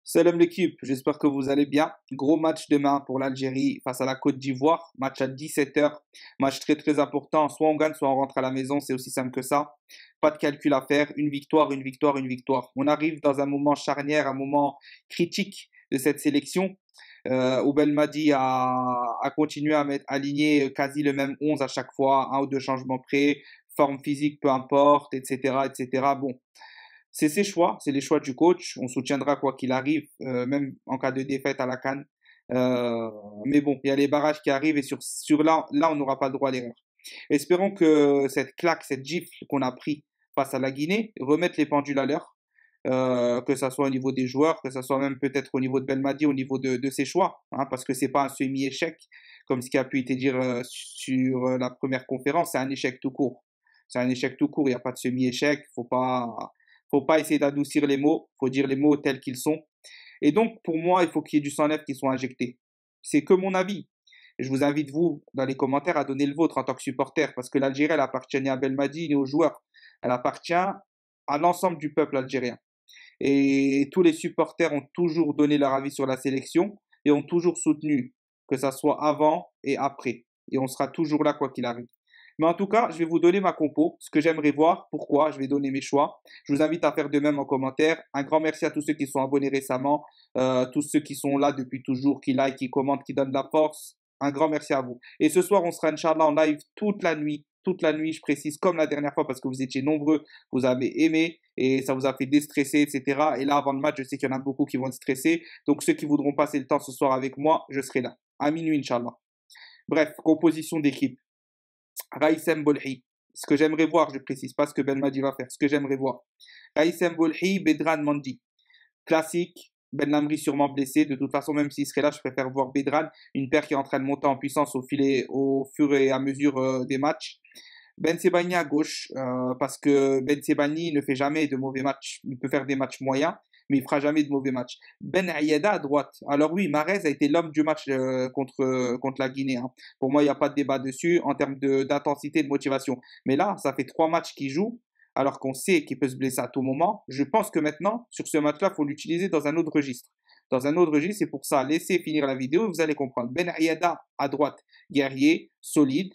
Salam l'équipe, j'espère que vous allez bien. Gros match demain pour l'Algérie face à la Côte d'Ivoire, match à 17 h, match très très important. Soit on gagne, soit on rentre à la maison, c'est aussi simple que ça. Pas de calcul à faire, une victoire, une victoire, une victoire. On arrive dans un moment charnière, un moment critique de cette sélection, où Belmadi a continué à aligner quasi le même 11 à chaque fois, un ou deux changements près, forme physique peu importe, etc., etc. Bon, c'est ses choix, c'est les choix du coach. On soutiendra quoi qu'il arrive, même en cas de défaite à la CAN. Euh, mais bon, il y a les barrages qui arrivent et sur là, on n'aura pas le droit à l'erreur. Espérons que cette claque, cette gifle qu'on a pris face à la Guinée remette les pendules à l'heure, que ça soit au niveau des joueurs, que ça soit même peut-être au niveau de Belmadi, au niveau de ses choix, hein, parce que c'est pas un semi-échec comme ce qui a pu été dit sur la première conférence, c'est un échec tout court. C'est un échec tout court, il n'y a pas de semi-échec, faut pas essayer d'adoucir les mots, faut dire les mots tels qu'ils sont. Et donc, pour moi, il faut qu'il y ait du sang neuf qui soit injecté. C'est que mon avis. Je vous invite, vous, dans les commentaires, à donner le vôtre en tant que supporter, parce que l'Algérie, elle appartient ni à Belmadi ni aux joueurs. Elle appartient à l'ensemble du peuple algérien. Et tous les supporters ont toujours donné leur avis sur la sélection et ont toujours soutenu, que ça soit avant et après. Et on sera toujours là, quoi qu'il arrive. Mais en tout cas, je vais vous donner ma compo, ce que j'aimerais voir, pourquoi, je vais donner mes choix. Je vous invite à faire de même en commentaire. Un grand merci à tous ceux qui sont abonnés récemment, tous ceux qui sont là depuis toujours, qui like, qui commentent, qui donnent de la force. Un grand merci à vous. Et ce soir, on sera, Inch'Allah, en live toute la nuit, je précise, comme la dernière fois, parce que vous étiez nombreux, vous avez aimé, et ça vous a fait déstresser, etc. Et là, avant le match, je sais qu'il y en a beaucoup qui vont être stressés. Donc, ceux qui voudront passer le temps ce soir avec moi, je serai là. À minuit, Inch'Allah. Bref, composition d'équipe. Raïsem Bolhi. Ce que j'aimerais voir, je précise pas ce que Belmadi va faire, ce que j'aimerais voir. Raïsem Bolhi, Bedran Mandi. Classique, Ben Lamri sûrement blessé. De toute façon, même s'il serait là, je préfère voir Bedran, une paire qui est en train de monter en puissance au fur et à mesure des matchs. Ben Sebani à gauche, parce que Ben Sebani ne fait jamais de mauvais matchs. Il peut faire des matchs moyens, mais il fera jamais de mauvais matchs. Ben Ayada à droite. Alors oui, Mahrez a été l'homme du match contre la Guinée, hein. Pour moi, il n'y a pas de débat dessus en termes d'intensité et de motivation. Mais là, ça fait 3 matchs qu'il joue, alors qu'on sait qu'il peut se blesser à tout moment. Je pense que maintenant, sur ce match-là, il faut l'utiliser dans un autre registre. Dans un autre registre, c'est pour ça, laissez finir la vidéo et vous allez comprendre. Ben Ayada à droite, guerrier, solide.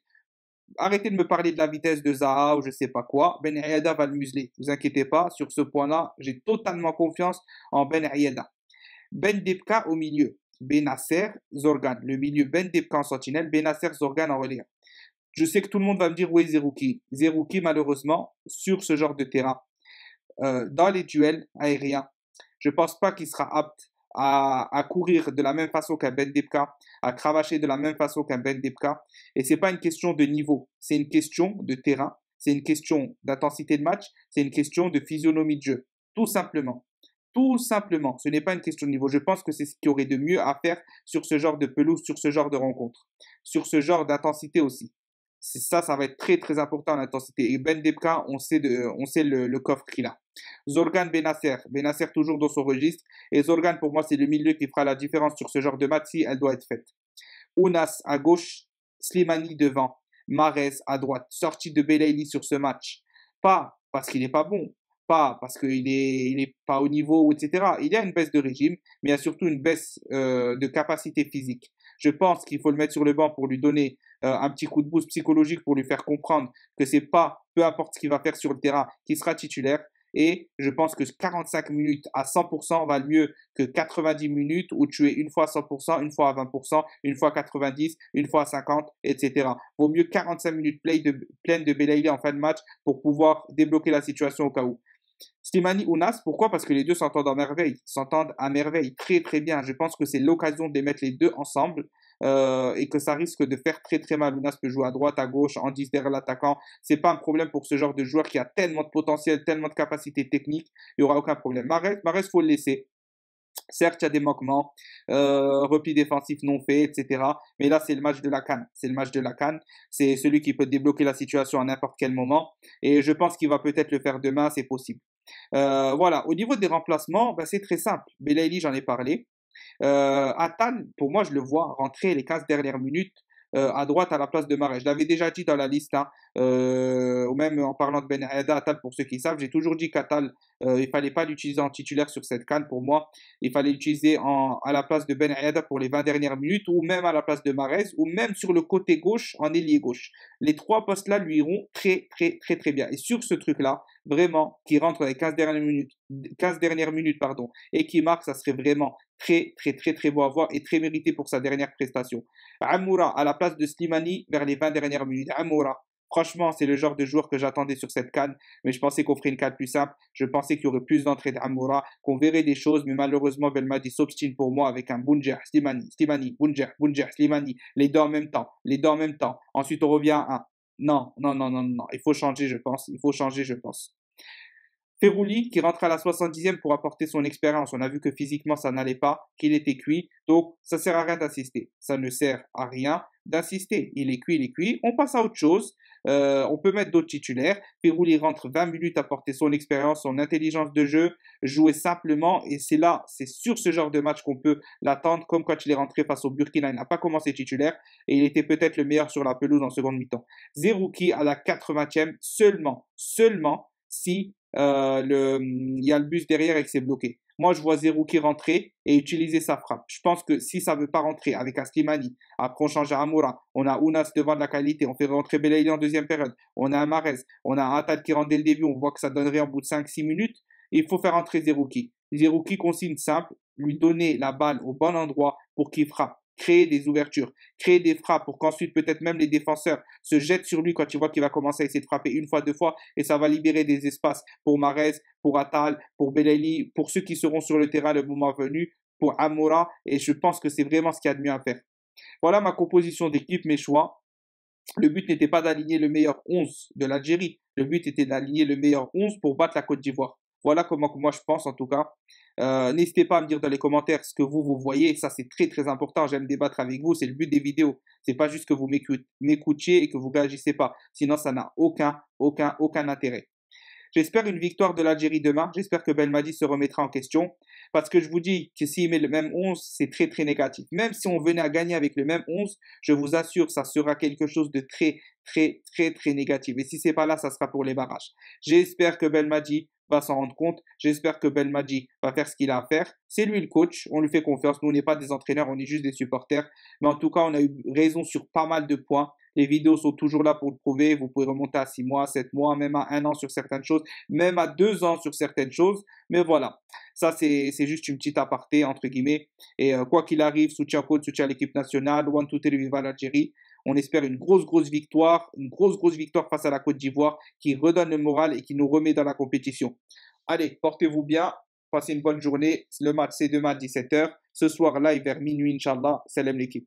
Arrêtez de me parler de la vitesse de Zaha ou je sais pas quoi. Ben Ayada va le museler. Vous inquiétez pas, sur ce point-là, j'ai totalement confiance en Ben Ayada. Ben Debka au milieu. Benasser, Zorgan. Le milieu Ben Debka en sentinelle, Benasser, Zorgan en relais. Je sais que tout le monde va me dire, oui, Zerouki. Zerouki, malheureusement, sur ce genre de terrain, dans les duels aériens, je pense pas qu'il sera apte à courir de la même façon qu'un Ben Debka, à cravacher de la même façon qu'un Ben Debka. Et c'est pas une question de niveau, c'est une question de terrain, c'est une question d'intensité de match, c'est une question de physionomie de jeu. Tout simplement. Tout simplement. Ce n'est pas une question de niveau. Je pense que c'est ce qu'il y aurait de mieux à faire sur ce genre de pelouse, sur ce genre de rencontre, sur ce genre d'intensité aussi. C'est ça, ça va être très très important l'intensité. Et Ben Debka, on sait le coffre qu'il a. Zorgan Benasser, Benasser toujours dans son registre. Et Zorgan, pour moi, c'est le milieu qui fera la différence sur ce genre de match si elle doit être faite. Ounas à gauche, Slimani devant, Mahrez à droite. Sortie de Belaïli sur ce match. Pas parce qu'il n'est pas bon, pas parce qu'il est pas au niveau, etc. Il y a une baisse de régime, mais il y a surtout une baisse de capacité physique. Je pense qu'il faut le mettre sur le banc pour lui donner un petit coup de boost psychologique pour lui faire comprendre que c'est pas, peu importe ce qu'il va faire sur le terrain, qu'il sera titulaire. Et je pense que 45 minutes à 100% valent mieux que 90 minutes où tu es une fois à 100%, une fois à 20%, une fois à 90, une fois à 50, etc. Vaut mieux 45 minutes pleines de Belaïli en fin de match pour pouvoir débloquer la situation au cas où. Slimani Ounas, pourquoi? Parce que les deux s'entendent à merveille, s'entendent à merveille, très très bien. Je pense que c'est l'occasion de les mettre les deux ensemble et que ça risque de faire très très mal. Ounas peut jouer à droite, à gauche, en 10 derrière l'attaquant. C'est pas un problème pour ce genre de joueur qui a tellement de potentiel, tellement de capacité technique. Il n'y aura aucun problème. Mahrez, faut le laisser. Certes, il y a des manquements, repli défensif non fait, etc. Mais là, c'est le match de la CAN. C'est le match de la CAN. C'est celui qui peut débloquer la situation à n'importe quel moment. Et je pense qu'il va peut-être le faire demain, c'est possible. Voilà. Au niveau des remplacements, ben, c'est très simple. Belaïli, j'en ai parlé. Attal, pour moi, je le vois rentrer les 15 dernières minutes à droite à la place de Mahrez. Je l'avais déjà dit dans la liste, hein. ou même en parlant de Ben Aida, Atal, pour ceux qui savent, j'ai toujours dit qu'Atal, il fallait pas l'utiliser en titulaire sur cette CAN pour moi. Il fallait l'utiliser à la place de Ben Aida pour les 20 dernières minutes, ou même à la place de Mahrez, ou même sur le côté gauche, en ailier gauche. Les trois postes-là lui iront très bien. Et sur ce truc-là, vraiment, qui rentre dans les 15 dernières minutes, pardon, et qui marque, ça serait vraiment très beau à voir et très mérité pour sa dernière prestation. Amoura à la place de Slimani vers les 20 dernières minutes. Amoura, franchement, c'est le genre de joueur que j'attendais sur cette CAN, mais je pensais qu'on ferait une CAN plus simple. Je pensais qu'il y aurait plus d'entrée d'Amoura, qu'on verrait des choses, mais malheureusement, Belmadi s'obstine pour moi avec un Bounjer, Slimani, Bounjer, Slimani, les deux en même temps, les deux en même temps. Ensuite, on revient à un. Non. Il faut changer, je pense. Il faut changer, je pense. Ferouli qui rentre à la 70e pour apporter son expérience. On a vu que physiquement ça n'allait pas, qu'il était cuit. Donc ça sert à rien d'insister. Ça ne sert à rien d'insister. Il est cuit. On passe à autre chose. On peut mettre d'autres titulaires. Ferouli rentre 20 minutes à apporter son expérience, son intelligence de jeu, jouer simplement. Et c'est là, c'est sur ce genre de match qu'on peut l'attendre, comme quand il est rentré face au Burkina. Il n'a pas commencé titulaire et il était peut-être le meilleur sur la pelouse en seconde mi-temps. Zerouki à la 80e seulement si il y a le bus derrière et que c'est bloqué. Moi, je vois Zerouki rentrer et utiliser sa frappe. Je pense que si ça ne veut pas rentrer avec un Slimani, après on change à Amoura, on a Ounas devant de la qualité, on fait rentrer Belaïli en deuxième période, on a un Mahrez, on a un Atal qui rentre dès le début, on voit que ça donnerait en bout de 5-6 minutes, il faut faire rentrer Zerouki. Zerouki, consigne simple, lui donner la balle au bon endroit pour qu'il frappe. Créer des ouvertures, créer des frappes pour qu'ensuite peut-être même les défenseurs se jettent sur lui quand ils voient qu'il va commencer à essayer de frapper une fois, deux fois et ça va libérer des espaces pour Mahrez, pour Atal, pour Belaïli, pour ceux qui seront sur le terrain le moment venu, pour Amoura et je pense que c'est vraiment ce qu'il y a de mieux à faire. Voilà ma composition d'équipe, mes choix. Le but n'était pas d'aligner le meilleur 11 de l'Algérie, le but était d'aligner le meilleur 11 pour battre la Côte d'Ivoire. Voilà comment moi je pense en tout cas. N'hésitez pas à me dire dans les commentaires ce que vous voyez. Ça, c'est très important. J'aime débattre avec vous. C'est le but des vidéos. C'est pas juste que vous m'écoutiez et que vous réagissez pas. Sinon, ça n'a aucun intérêt. J'espère une victoire de l'Algérie demain. J'espère que Belmadi se remettra en question. Parce que je vous dis que s'il met le même 11, c'est très négatif. Même si on venait à gagner avec le même 11, je vous assure, ça sera quelque chose de très négatif. Et si c'est pas là, ça sera pour les barrages. J'espère que Belmadi va s'en rendre compte. J'espère que Belmadi va faire ce qu'il a à faire. C'est lui le coach. On lui fait confiance. Nous, on n'est pas des entraîneurs, on est juste des supporters. Mais en tout cas, on a eu raison sur pas mal de points. Les vidéos sont toujours là pour le prouver. Vous pouvez remonter à 6 mois, 7 mois, même à 1 an sur certaines choses, même à 2 ans sur certaines choses. Mais voilà, ça c'est juste une petite aparté, entre guillemets. Et quoi qu'il arrive, soutien au coach, soutien à l'équipe nationale, one, two, three, viva l'Algérie. On espère une grosse victoire, une grosse victoire face à la Côte d'Ivoire qui redonne le moral et qui nous remet dans la compétition. Allez, portez-vous bien, passez une bonne journée. Le match c'est demain à 17h. Ce soir live vers minuit, Inch'Allah. Salam l'équipe.